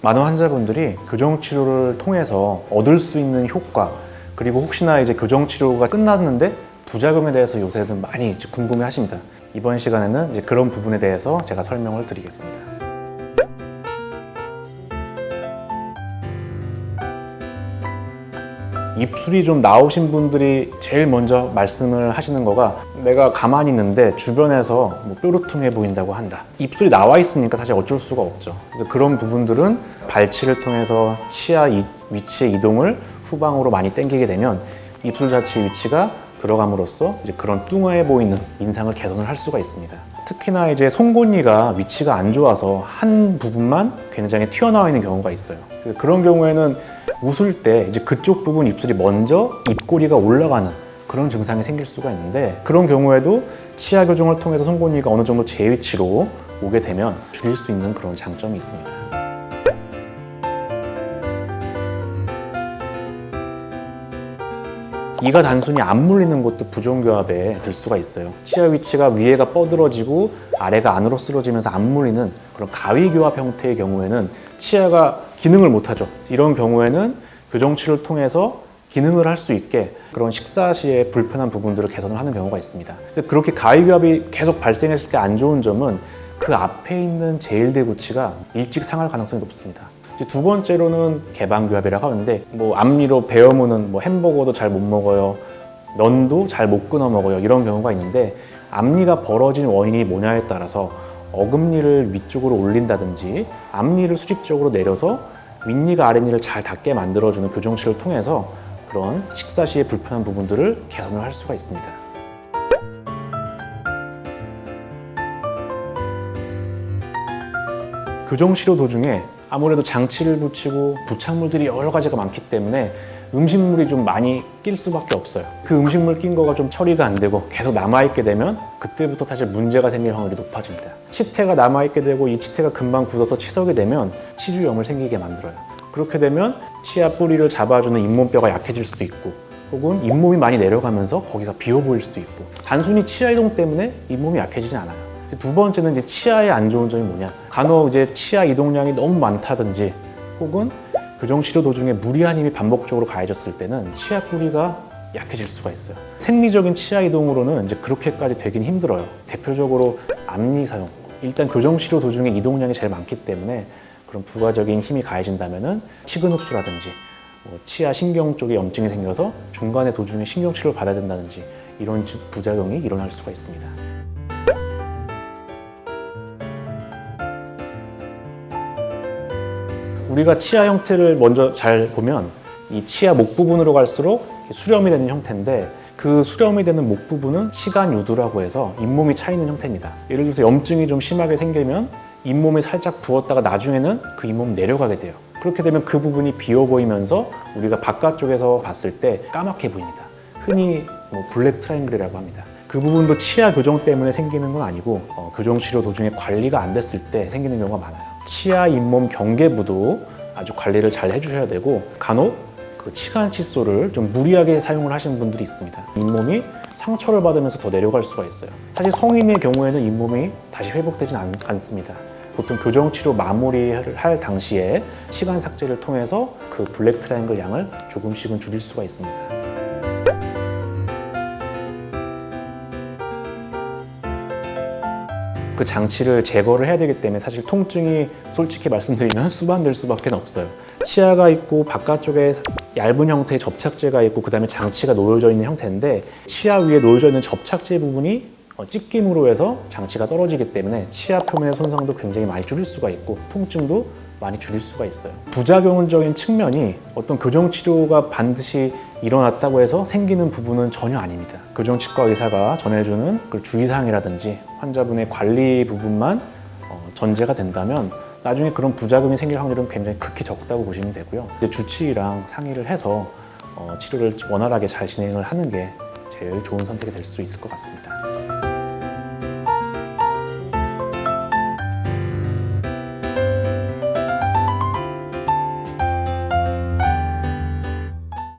많은 환자분들이 교정치료를 통해서 얻을 수 있는 효과, 그리고 혹시나 이제 교정치료가 끝났는데 부작용에 대해서 요새는 많이 궁금해 하십니다. 이번 시간에는 이제 그런 부분에 대해서 제가 설명을 드리겠습니다. 입술이 좀 나오신 분들이 제일 먼저 말씀을 하시는 거가, 내가 가만히 있는데 주변에서 뾰루퉁해 보인다고 한다. 입술이 나와 있으니까 사실 어쩔 수가 없죠. 그래서 그런 부분들은 발치를 통해서 치아 위치의 이동을 후방으로 많이 당기게 되면 입술 자체의 위치가 들어감으로써 이제 그런 뚱해 보이는 인상을 개선을 할 수가 있습니다. 특히나 이제 송곳니가 위치가 안 좋아서 한 부분만 굉장히 튀어나와 있는 경우가 있어요. 그래서 그런 경우에는 웃을 때 이제 그쪽 부분 입술이 먼저 입꼬리가 올라가는 그런 증상이 생길 수가 있는데, 그런 경우에도 치아 교정을 통해서 송곳니가 어느 정도 제 위치로 오게 되면 줄일 수 있는 그런 장점이 있습니다. 이가 단순히 안 물리는 것도 부종교합에 들 수가 있어요. 치아 위치가 위에가 뻗어지고 아래가 안으로 쓸어지면서 안 물리는 그런 가위교합 형태의 경우에는 치아가 기능을 못하죠. 이런 경우에는 교정치료를 통해서 기능을 할 수 있게 그런 식사 시에 불편한 부분들을 개선을 하는 경우가 있습니다. 근데 그렇게 가위교합이 계속 발생했을 때 안 좋은 점은 그 앞에 있는 제1대구치가 일찍 상할 가능성이 높습니다. 두 번째로는 개방교합이라고 하는데, 앞니로 베어무는 햄버거도 잘 못 먹어요, 면도 잘 못 끊어 먹어요, 이런 경우가 있는데, 앞니가 벌어진 원인이 뭐냐에 따라서 어금니를 위쪽으로 올린다든지 앞니를 수직적으로 내려서 윗니가 아랫니를 잘 닿게 만들어주는 교정치료를 통해서 그런 식사 시에 불편한 부분들을 개선을 할 수가 있습니다. 교정치료 도중에 아무래도 장치를 붙이고 부착물들이 여러 가지가 많기 때문에 음식물이 좀 많이 낄 수밖에 없어요. 그 음식물 낀 거가 좀 처리가 안 되고 계속 남아있게 되면 그때부터 사실 문제가 생길 확률이 높아집니다. 치태가 남아있게 되고 이 치태가 금방 굳어서 치석이 되면 치주염을 생기게 만들어요. 그렇게 되면 치아 뿌리를 잡아주는 잇몸뼈가 약해질 수도 있고, 혹은 잇몸이 많이 내려가면서 거기가 비어 보일 수도 있고, 단순히 치아 이동 때문에 잇몸이 약해지진 않아요. 두 번째는 이제 치아에 안 좋은 점이 뭐냐, 간혹 이제 치아 이동량이 너무 많다든지 혹은 교정치료 도중에 무리한 힘이 반복적으로 가해졌을 때는 치아 뿌리가 약해질 수가 있어요. 생리적인 치아 이동으로는 이제 그렇게까지 되긴 힘들어요. 대표적으로 앞니 사용, 일단 교정치료 도중에 이동량이 제일 많기 때문에 그런 부가적인 힘이 가해진다면은 치근 흡수라든지 치아 신경 쪽에 염증이 생겨서 중간에 도중에 신경치료를 받아야 된다든지 이런 부작용이 일어날 수가 있습니다. 우리가 치아 형태를 먼저 잘 보면 이 치아 목 부분으로 갈수록 수렴이 되는 형태인데, 그 수렴이 되는 목 부분은 치간유두라고 해서 잇몸이 차 있는 형태입니다. 예를 들어서 염증이 좀 심하게 생기면 잇몸이 살짝 부었다가 나중에는 그 잇몸이 내려가게 돼요. 그렇게 되면 그 부분이 비어 보이면서 우리가 바깥쪽에서 봤을 때 까맣게 보입니다. 흔히 블랙 트라이앵글이라고 합니다. 그 부분도 치아 교정 때문에 생기는 건 아니고 교정치료 도중에 관리가 안 됐을 때 생기는 경우가 많아요. 치아 잇몸 경계부도 아주 관리를 잘 해주셔야 되고, 간혹 그 치간 칫솔을 좀 무리하게 사용을 하시는 분들이 있습니다. 잇몸이 상처를 받으면서 더 내려갈 수가 있어요. 사실 성인의 경우에는 잇몸이 다시 회복되진 않습니다. 보통 교정치료 마무리를 할 당시에 치간 삭제를 통해서 그 블랙 트라이앵글 양을 조금씩은 줄일 수가 있습니다. 그 장치를 제거를 해야 되기 때문에 사실 통증이 솔직히 말씀드리면 수반될 수밖에 없어요. 치아가 있고 바깥쪽에 얇은 형태의 접착제가 있고 그 다음에 장치가 놓여져 있는 형태인데, 치아 위에 놓여져 있는 접착제 부분이 찢김으로 해서 장치가 떨어지기 때문에 치아 표면의 손상도 굉장히 많이 줄일 수가 있고 통증도 많이 줄일 수가 있어요. 부작용적인 측면이 어떤 교정치료가 반드시 일어났다고 해서 생기는 부분은 전혀 아닙니다. 교정치과 의사가 전해주는 그 주의사항이라든지 환자분의 관리 부분만 전제가 된다면 나중에 그런 부작용이 생길 확률은 굉장히 극히 적다고 보시면 되고요. 이제 주치의랑 상의를 해서 치료를 원활하게 잘 진행을 하는 게 제일 좋은 선택이 될 수 있을 것 같습니다.